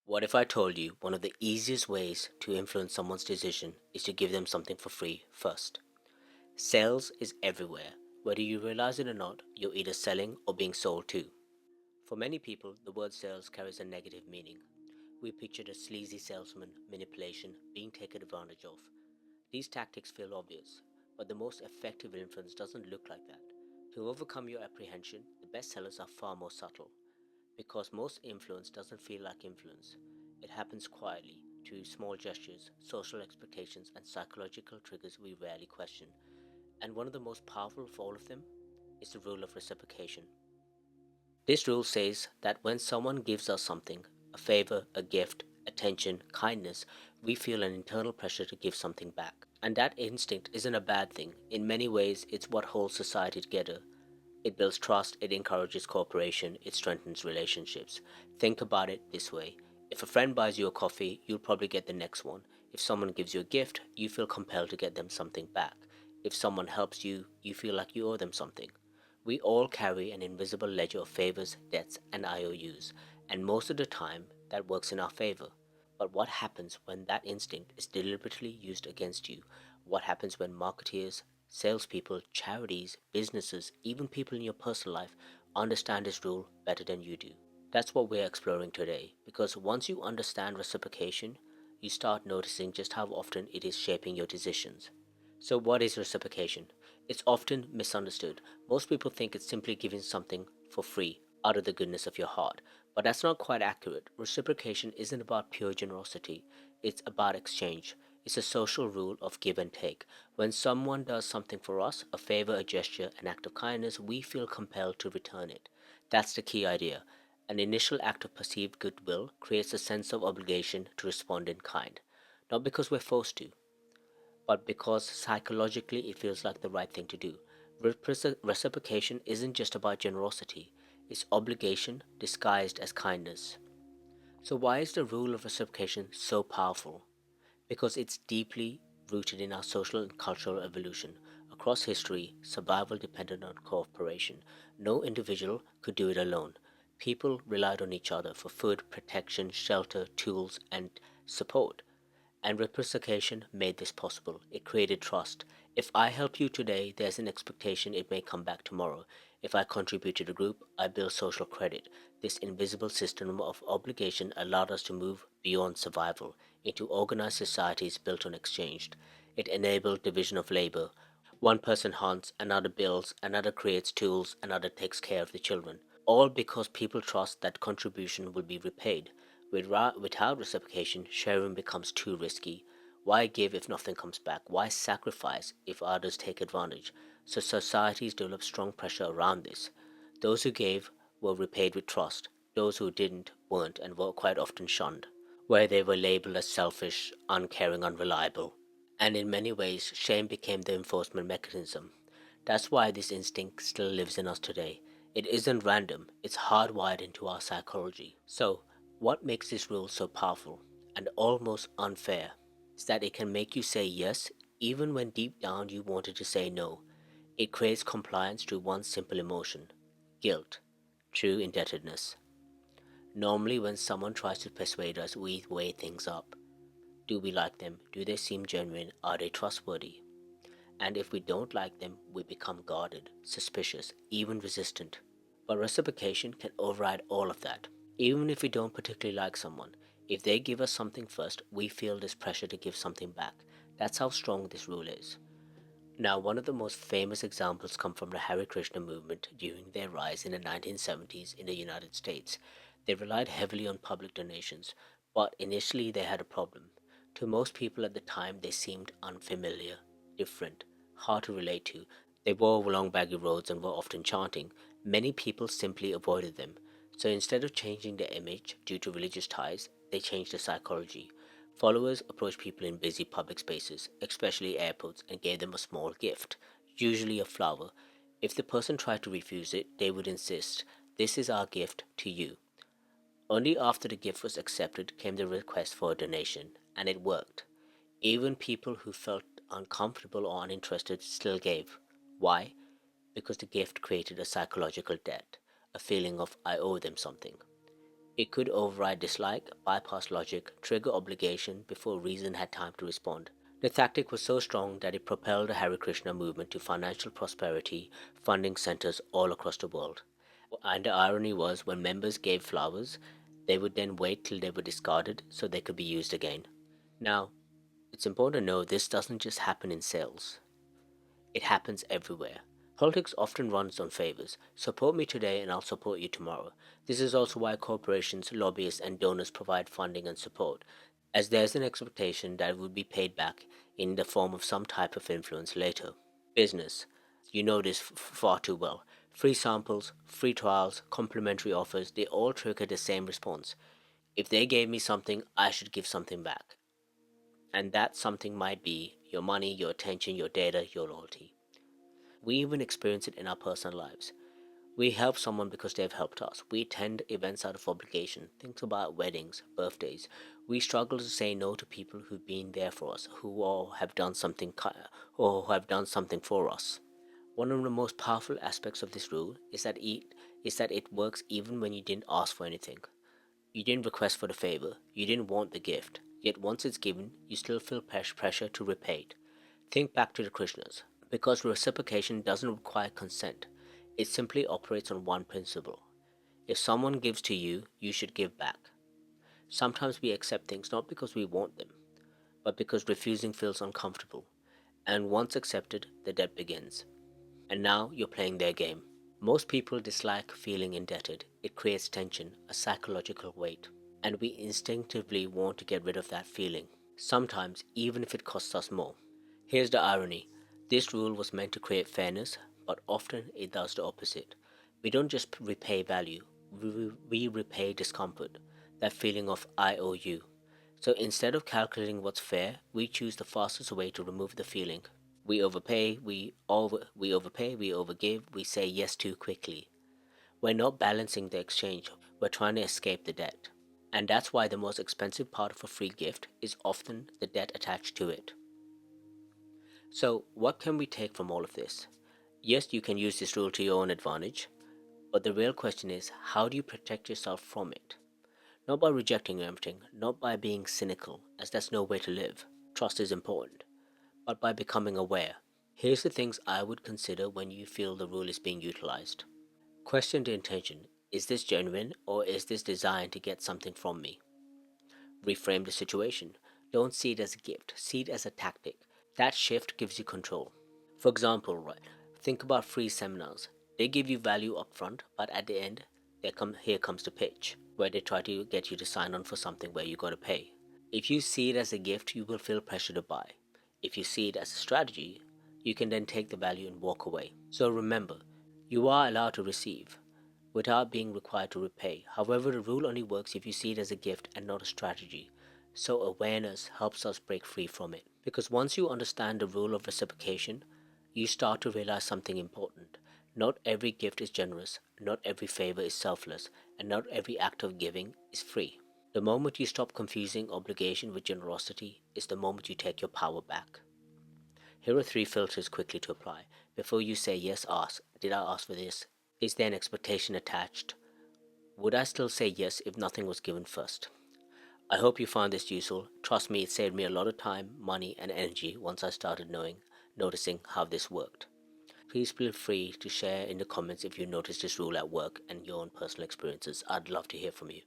What if I told you one of the easiest ways to influence someone's decision is to give them something for free first? Sales is everywhere. Whether you realize it or not, you're either selling or being sold to. For many people, the word sales carries a negative meaning. We picture a sleazy salesman, manipulation, being taken advantage of. These tactics feel obvious, but the most effective influence doesn't look like that. To overcome your apprehension, the best sellers are far more subtle. Because most influence doesn't feel like influence. It happens quietly, through small gestures, social expectations, and psychological triggers we rarely question. And one of the most powerful of all of them is the rule of reciprocation. This rule says that when someone gives us something, a favor, a gift, attention, kindness, we feel an internal pressure to give something back. And that instinct isn't a bad thing. In many ways, it's what holds society together. It builds trust, it encourages cooperation, it strengthens relationships. Think about it this way. If a friend buys you a coffee, you'll probably get the next one. If someone gives you a gift, you feel compelled to get them something back. If someone helps you, you feel like you owe them something. We all carry an invisible ledger of favors, debts, and IOUs, and most of the time that works in our favor. But what happens when that instinct is deliberately used against you? What happens when marketeers, salespeople, charities, businesses, even people in your personal life understand this rule better than you do? That's what we're exploring today, because once you understand reciprocation, you start noticing just how often it is shaping your decisions. So, what is reciprocation? It's often misunderstood. Most people think it's simply giving something for free out of the goodness of your heart, but that's not quite accurate. Reciprocation isn't about pure generosity, it's about exchange. It's a social rule of give and take. When someone does something for us, a favor, a gesture, an act of kindness, we feel compelled to return it. That's the key idea. An initial act of perceived goodwill creates a sense of obligation to respond in kind, not because we're forced to, but because psychologically it feels like the right thing to do. Reciprocation isn't just about generosity, it's obligation disguised as kindness. So, why is the rule of reciprocation so powerful? Because it's deeply rooted in our social and cultural evolution. Across history, survival depended on cooperation. No individual could do it alone. People relied on each other for food, protection, shelter, tools, and support. And reciprocation made this possible. It created trust. If I help you today, there's an expectation it may come back tomorrow. If I contribute to the group, I build social credit. This invisible system of obligation allowed us to move beyond survival into organized societies built on exchange. It enabled division of labor. One person hunts, another builds, another creates tools, another takes care of the children. All because people trust that contribution will be repaid. Without reciprocation, sharing becomes too risky. Why give if nothing comes back? Why sacrifice if others take advantage? So societies develop strong pressure around this. Those who gave were repaid with trust. Those who didn't weren't and were quite often shunned, where they were labeled as selfish, uncaring, unreliable. And in many ways, shame became the enforcement mechanism. That's why this instinct still lives in us today. It isn't random, it's hardwired into our psychology. So, what makes this rule so powerful and almost unfair is that it can make you say yes even when deep down you wanted to say no. It creates compliance through one simple emotion: guilt, true indebtedness. Normally, when someone tries to persuade us, we weigh things up. Do we like them? Do they seem genuine? Are they trustworthy? And if we don't like them, we become guarded, suspicious, even resistant. But reciprocation can override all of that. Even if we don't particularly like someone, if they give us something first, we feel this pressure to give something back. That's how strong this rule is. Now, one of the most famous examples come from the Hare Krishna movement during their rise in the 1970s in the United States. They relied heavily on public donations, but initially they had a problem. To most people at the time, they seemed unfamiliar, different, hard to relate to. They wore long baggy robes and were often chanting. Many people simply avoided them. So instead of changing their image due to religious ties, they changed the psychology. Followers approached people in busy public spaces, especially airports, and gave them a small gift, usually a flower. If the person tried to refuse it, they would insist, "This is our gift to you." Only after the gift was accepted came the request for a donation, and it worked. Even people who felt uncomfortable or uninterested still gave. Why? Because the gift created a psychological debt, a feeling of "I owe them something." It could override dislike, bypass logic, trigger obligation before reason had time to respond. The tactic was so strong that it propelled the Hare Krishna movement to financial prosperity, funding centers all across the world. And the irony was, when members gave flowers, they would then wait till they were discarded so they could be used again. Now, it's important to know this doesn't just happen in sales, it happens everywhere. Politics often runs on favors. Support me today and I'll support you tomorrow. This is also why corporations, lobbyists, and donors provide funding and support, as there's an expectation that it will be paid back in the form of some type of influence later. Business. You know this far too well. Free samples, free trials, complimentary offers, they all trigger the same response. If they gave me something, I should give something back. And that something might be your money, your attention, your data, your loyalty. We even experience it in our personal lives. We help someone because they've helped us. We attend events out of obligation. Think about weddings, birthdays. We struggle to say no to people who've been there for us, who all have done something or who have done something for us. One of the most powerful aspects of this rule is that it works even when you didn't ask for anything. You didn't request for the favor. You didn't want the gift. Yet once it's given, you still feel pressure to repay it. Think back to the Krishnas. Because reciprocation doesn't require consent, it simply operates on one principle. If someone gives to you, you should give back. Sometimes we accept things not because we want them, but because refusing feels uncomfortable. And once accepted, the debt begins. And now you're playing their game. Most people dislike feeling indebted. It creates tension, a psychological weight, and we instinctively want to get rid of that feeling, sometimes even if it costs us more. Here's the irony: this rule was meant to create fairness, but often it does the opposite. We don't just repay value, we repay discomfort, that feeling of I owe you. So instead of calculating what's fair, we choose the fastest way to remove the feeling. We overgive, we say yes too quickly. We're not balancing the exchange, we're trying to escape the debt. And that's why the most expensive part of a free gift is often the debt attached to it. So, what can we take from all of this? Yes, you can use this rule to your own advantage, but the real question is, how do you protect yourself from it? Not by rejecting everything, not by being cynical, as that's no way to live. Trust is important, but by becoming aware. Here's the things I would consider when you feel the rule is being utilized. Question the intention. Is this genuine, or is this designed to get something from me? Reframe the situation. Don't see it as a gift, see it as a tactic. That shift gives you control. For example, right, think about free seminars. They give you value up front, but at the end, here comes the pitch, where they try to get you to sign on for something where you gotta pay. If you see it as a gift, you will feel pressure to buy. If you see it as a strategy, you can then take the value and walk away. So remember, you are allowed to receive without being required to repay. However, the rule only works if you see it as a gift and not a strategy. So awareness helps us break free from it. Because once you understand the rule of reciprocation, you start to realize something important. Not every gift is generous, not every favor is selfless, and not every act of giving is free. The moment you stop confusing obligation with generosity is the moment you take your power back. Here are three filters quickly to apply. Before you say yes, ask, did I ask for this? Is there an expectation attached? Would I still say yes if nothing was given first? I hope you found this useful. Trust me, it saved me a lot of time, money, and energy once I started noticing how this worked. Please feel free to share in the comments if you noticed this rule at work and your own personal experiences. I'd love to hear from you.